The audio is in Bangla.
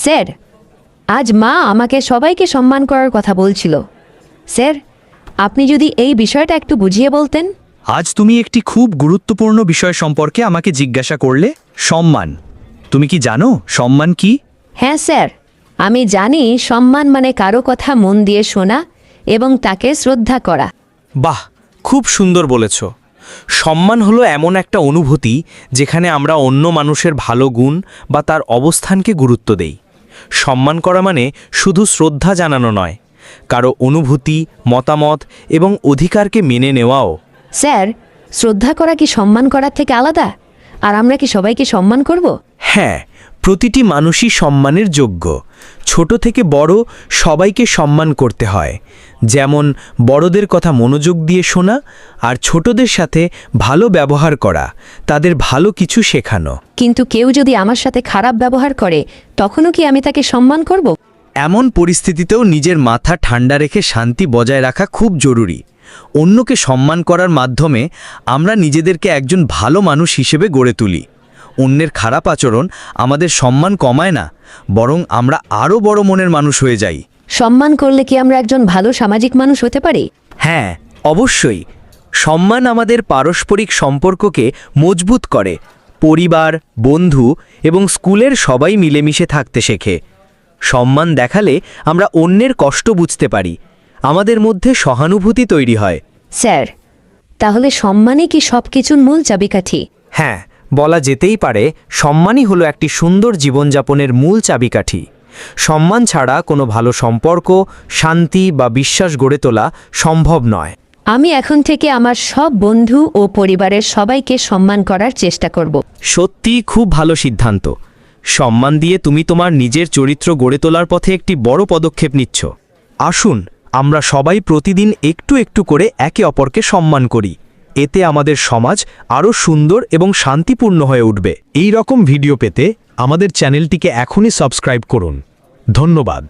স্যার, আজ মা আমাকে সবাইকে সম্মান করার কথা বলছিল। স্যার, আপনি যদি এই বিষয়টা একটু বুঝিয়ে বলতেন। আজ তুমি একটি খুব গুরুত্বপূর্ণ বিষয় সম্পর্কে আমাকে জিজ্ঞাসা করলে, সম্মান। তুমি কি জানো সম্মান কি? হ্যাঁ স্যার, আমি জানি সম্মান মানে কারো কথা মন দিয়ে শোনা এবং তাকে শ্রদ্ধা করা। বাহ, খুব সুন্দর বলেছ। সম্মান হলো এমন একটা অনুভূতি যেখানে আমরা অন্য মানুষের ভালো গুণ বা তার অবস্থানকে গুরুত্ব দেই। সম্মান করা মানে শুধু শ্রদ্ধা জানানো নয়, কারো অনুভূতি, মতামত এবং অধিকারকে মেনে নেওয়াও। স্যার, শ্রদ্ধা করা কি সম্মান করার থেকে আলাদা? আর আমরা কি সবাইকে সম্মান করব? হ্যাঁ, প্রতিটি মানুষই সম্মানের যোগ্য। ছোট থেকে বড় সবাইকে সম্মান করতে হয়। যেমন বড়দের কথা মনোযোগ দিয়ে শোনা আর ছোটদের সাথে ভালো ব্যবহার করা, তাদের ভালো কিছু শেখানো। কিন্তু কেউ যদি আমার সাথে খারাপ ব্যবহার করে, তখনও কি আমি তাকে সম্মান করব? এমন পরিস্থিতিতেও নিজের মাথা ঠান্ডা রেখে শান্তি বজায় রাখা খুব জরুরি। অন্যকে সম্মান করার মাধ্যমে আমরা নিজেদেরকে একজন ভালো মানুষ হিসেবে গড়ে তুলি। অন্যের খারাপ আচরণ আমাদের সম্মান কমায় না, বরং আমরা আরও বড় মনের মানুষ হয়ে যাই। সম্মান করলে কি আমরা একজন ভালো সামাজিক মানুষ হতে পারি? হ্যাঁ, অবশ্যই। সম্মান আমাদের পারস্পরিক সম্পর্ককে মজবুত করে। পরিবার, বন্ধু এবং স্কুলের সবাই মিলেমিশে থাকতে শেখে। সম্মান দেখালে আমরা অন্যের কষ্ট বুঝতে পারি, আমাদের মধ্যে সহানুভূতি তৈরি হয়। স্যার, তাহলে সম্মানই কি সব কিছুর মূল চাবিকাঠি? হ্যাঁ, বলা যেতেই পারে সম্মানই হলো একটি সুন্দর জীবনযাপনের মূল চাবিকাঠি। সম্মান ছাড়া কোনো ভালো সম্পর্ক, শান্তি বা বিশ্বাস গড়ে তোলা সম্ভব নয়। আমি এখন থেকে আমার সব বন্ধু ও পরিবারের সবাইকে সম্মান করার চেষ্টা করব। সত্যিই খুব ভালো সিদ্ধান্ত। সম্মান দিয়ে তুমি তোমার নিজের চরিত্র গড়ে তোলার পথে একটি বড় পদক্ষেপ নিচ্ছ। আসুন আমরা সবাই প্রতিদিন একটু একটু করে একে অপরকে সম্মান করি। এতে আমাদের সমাজ আরও সুন্দর এবং শান্তিপূর্ণ হয়ে উঠবে। এই রকম ভিডিও পেতে আমাদের চ্যানেলটিকে এখনই সাবস্ক্রাইব করুন। ধন্যবাদ।